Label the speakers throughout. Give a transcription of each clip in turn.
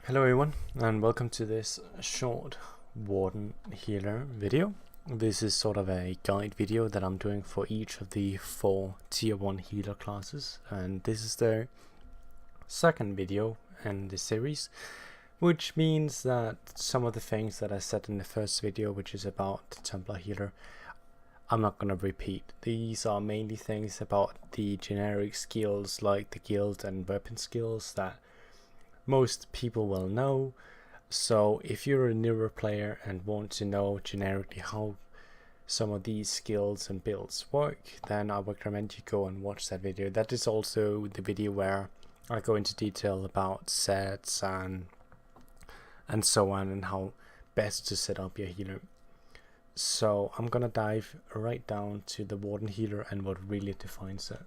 Speaker 1: Hello everyone, and welcome to this short Warden healer video. This is sort of a guide video that I'm doing for each of the 4 tier 1 healer classes, and this is the second video in the series, which means that some of the things that I said in the first video, which is about the Templar healer, I'm not going to repeat. These are mainly things about the generic skills like the guild and weapon skills that most people will know. So if you're a newer player and want to know generically how some of these skills and builds work, then I would recommend you go and watch that video. That is also the video where I go into detail about sets and so on, and how best to set up your healer. So I'm gonna dive right down to the Warden healer and what really defines it.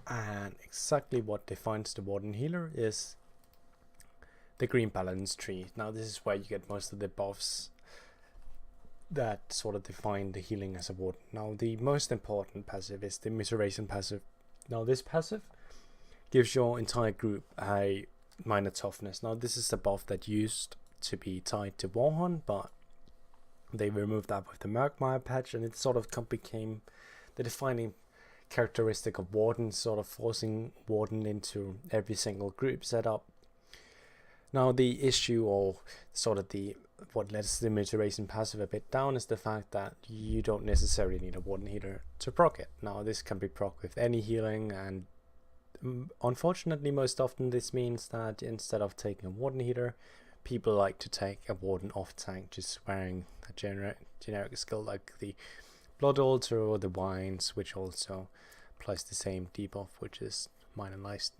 Speaker 1: And exactly what defines the Warden healer is the green balance tree. Now this is where you get most of the buffs that sort of define the healing as a Warden. Now the most important passive is the Maturation passive. Now this passive gives your entire group a minor toughness. Now this is a buff that used to be tied to Warden, but they removed that with the Murkmire patch, and it sort of became the defining characteristic of Warden, sort of forcing Warden into every single group setup. Now the issue, or sort of what lets the Maturation passive a bit down, is the fact that you don't necessarily need a Warden healer to proc it. Now this can be proc with any healing, and unfortunately most often this means that instead of taking a Warden healer, people like to take a Warden off tank, just wearing a generic skill like the Blood Altar or the Wines, which also applies the same debuff, which is minor nice,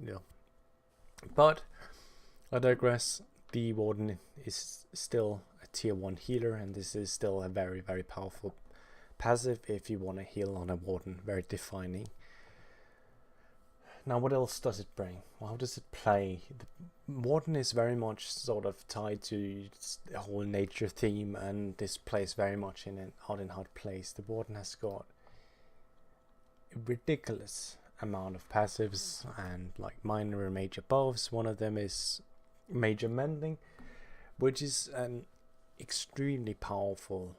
Speaker 1: But I digress. The Warden is still a tier 1 healer, and this is still a very, very powerful passive if you want to heal on a Warden, very defining. Now what else does it bring? Well, how does it play? The Warden is very much sort of tied to the whole nature theme, and this plays very much out in how it plays. The Warden has got a ridiculous amount of passives and like minor and major buffs. One of them is Major Mending, which is an extremely powerful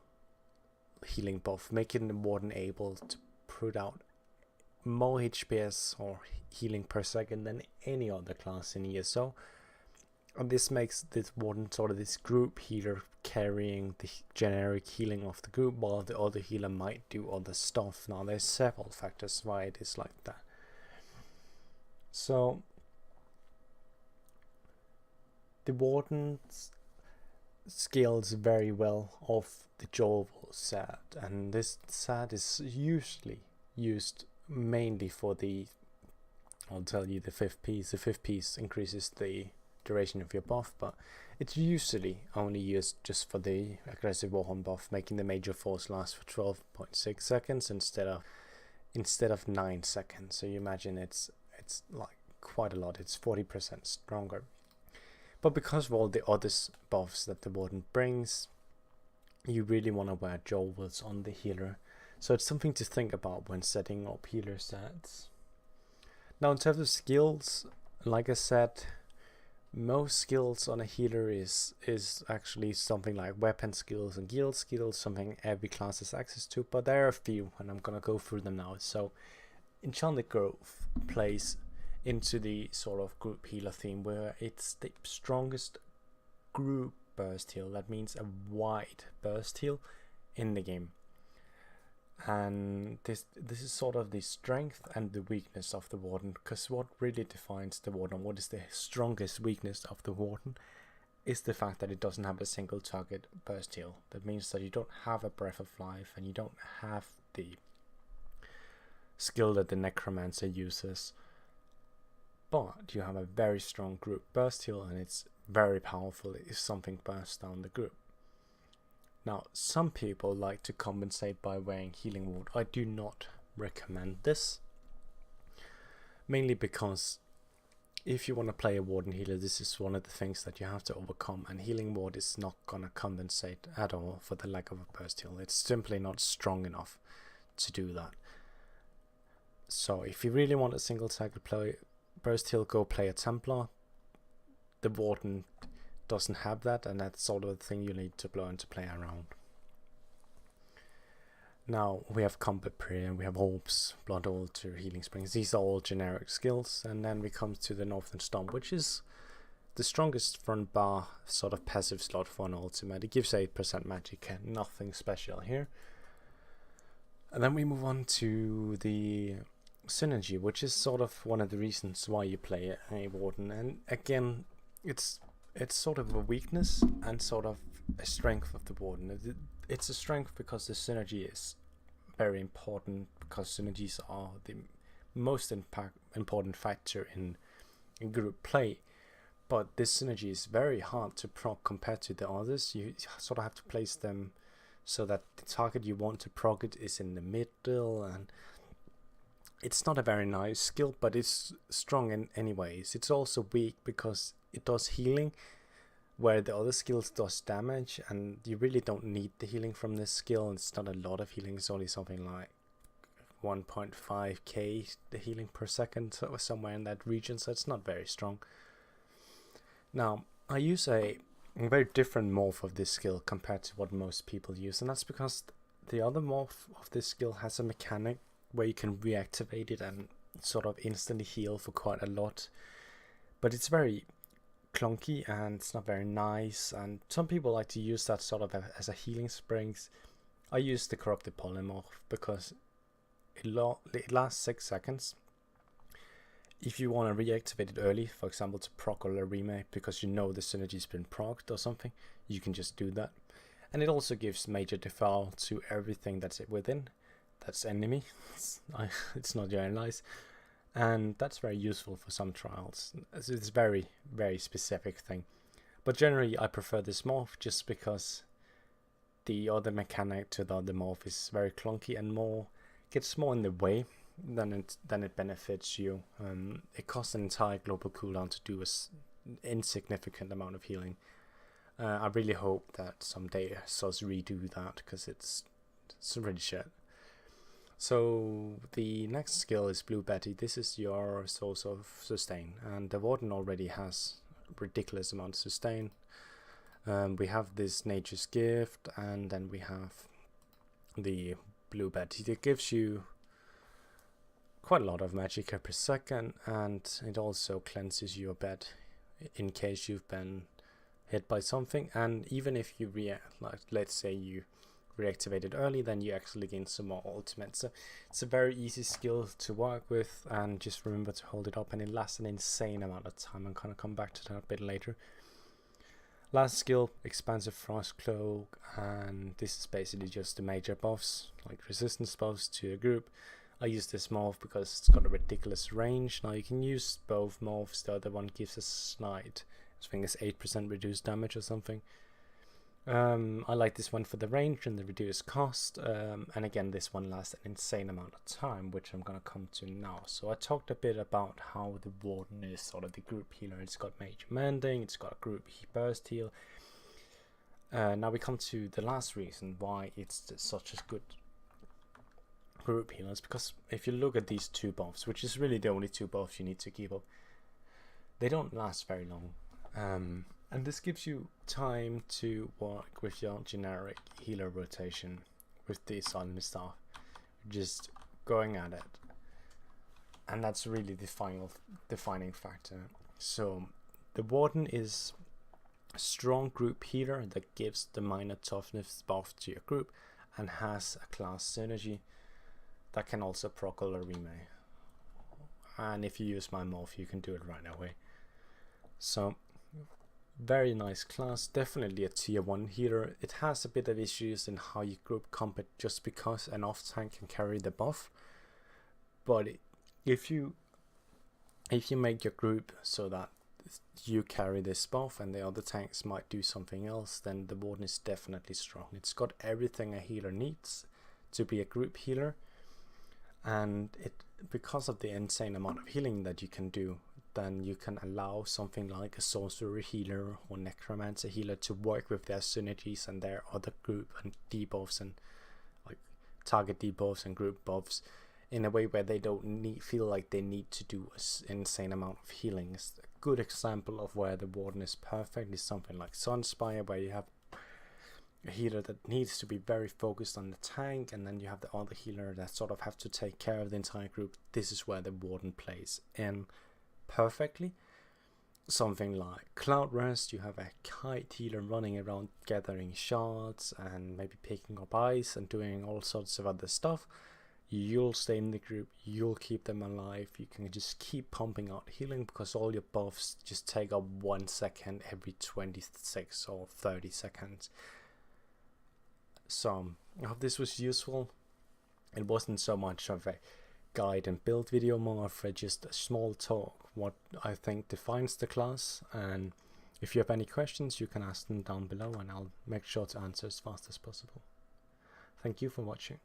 Speaker 1: healing buff, making the Warden able to put out more HPS or healing per second than any other class in ESO. And this makes this Warden sort of this group healer, carrying the generic healing of the group, while the other healer might do other stuff. Now there's several factors why it is like that. So the Warden scales very well off the Jovel set, and this set is usually used mainly for the, I'll tell you, the 5th piece. The 5th piece increases the duration of your buff, but it's usually only used just for the aggressive Warhorn buff, making the major force last for 12.6 seconds instead of 9 seconds. So you imagine it's like quite a lot. It's 40% stronger. But because of all the other buffs that the Warden brings, you really want to wear Jovels on the healer. So it's something to think about when setting up healer sets. Now in terms of skills, like I said, most skills on a healer is actually something like weapon skills and guild skills, something every class has access to, but there are a few, and I'm gonna go through them now. So Enchanted Growth plays into the sort of group healer theme, where it's the strongest group burst heal. That means a wide burst heal in the game. And this is sort of the strength and the weakness of the Warden, because what really defines the Warden, what is the strongest weakness of the Warden, is the fact that it doesn't have a single target burst heal. That means that you don't have a Breath of Life, and you don't have the skill that the Necromancer uses, but you have a very strong group burst heal, and it's very powerful if something bursts down the group. Now, some people like to compensate by wearing Healing Ward. I do not recommend this, mainly because if you want to play a Warden healer, this is one of the things that you have to overcome, and Healing Ward is not gonna compensate at all for the lack of a burst heal. It's simply not strong enough to do that. So if you really want a single target burst heal, go play a Templar. the Warden doesn't have that, and that's sort of the thing you need to learn to play around. Now we have Combat Prayer, we have Orbs, Blood Altar, Healing Springs. These are all generic skills, and then we come to the Northern Storm, which is the strongest front bar sort of passive slot for an ultimate. It gives 8% magic, nothing special here. And then we move on to the Synergy, which is sort of one of the reasons why you play a Warden. And again, it's sort of a weakness and sort of a strength of the Warden. It's a strength because the synergy is very important, because synergies are the most important factor in group play. But this synergy is very hard to proc compared to the others. You sort of have to place them so that the target you want to proc it is in the middle, and it's not a very nice skill, but it's strong in anyways. It's also weak because it does healing, where the other skills does damage, and you really don't need the healing from this skill. It's not a lot of healing, it's only something like 1.5k the healing per second, so somewhere in that region, so it's not very strong. Now, I use a very different morph of this skill compared to what most people use, and that's because the other morph of this skill has a mechanic where you can reactivate it and sort of instantly heal for quite a lot, but it's very clunky and it's not very nice, and some people like to use that sort of as a healing springs. I use the Corrupted Polymorph because it lasts 6 seconds. If you want to reactivate it early, for example to proc or remake, because you know the synergy's been procced or something, you can just do that. And it also gives major defile to everything that's within, that's enemy. It's not your allies. And that's very useful for some trials. It's very, very specific thing. But generally I prefer this morph just because the other mechanic to the other morph is very clunky and gets more in the way than it benefits you. It costs an entire global cooldown to do an insignificant amount of healing. I really hope that someday ESOs redo that, because it's really shit. So the next skill is Blue Betty. This is your source of sustain, and the Warden already has a ridiculous amount of sustain. We have this Nature's Gift, and then we have the Blue Betty that gives you quite a lot of magic per second, and it also cleanses your bed in case you've been hit by something. And even if you let's say you reactivate it early, then you actually gain some more ultimate. So it's a very easy skill to work with, and just remember to hold it up, and it lasts an insane amount of time. I'm gonna come back to that a bit later. Last skill, Expansive Frost Cloak, and this is basically just the major buffs, like resistance buffs to a group. I use this morph because it's got a ridiculous range. Now you can use both morphs. The other one gives a slight, I think it's 8% reduced damage or something. I like this one for the range and the reduced cost, and again this one lasts an insane amount of time, which I'm gonna come to now. So I talked a bit about how the Warden is sort of the group healer. It's got major mending, it's got a group burst heal. Now we come to the last reason why it's such a good group healer, is because if you look at these two buffs, which is really the only two buffs you need to keep up, they don't last very long. And this gives you time to work with your generic healer rotation with the Silent Staff, just going at it, and that's really the final defining factor. So the Warden is a strong group healer that gives the minor toughness buff to your group, and has a class synergy that can also proc or remake. And if you use my morph, you can do it right away. So very nice class, definitely a tier 1 healer. It has a bit of issues in how you group combat, just because an off tank can carry the buff, but if you make your group so that you carry this buff and the other tanks might do something else, then the Warden is definitely strong. It's got everything a healer needs to be a group healer, and because of the insane amount of healing that you can do, then you can allow something like a sorcerer healer or necromancer healer to work with their synergies and their other group and debuffs, and like target debuffs and group buffs, in a way where they don't feel like they need to do an insane amount of healing. It's a good example of where the Warden is perfect is something like Sunspire, where you have a healer that needs to be very focused on the tank, and then you have the other healer that sort of have to take care of the entire group. This is where the Warden plays in perfectly. Something like Cloud Rest, you have a kite healer running around gathering shards and maybe picking up ice and doing all sorts of other stuff. You'll stay in the group, you'll keep them alive, you can just keep pumping out healing because all your buffs just take up 1 second every 26 or 30 seconds. So I hope this was useful. It wasn't so much of a guide and build video, more of just a small talk what I think defines the class, and if you have any questions you can ask them down below and I'll make sure to answer as fast as possible. Thank you for watching.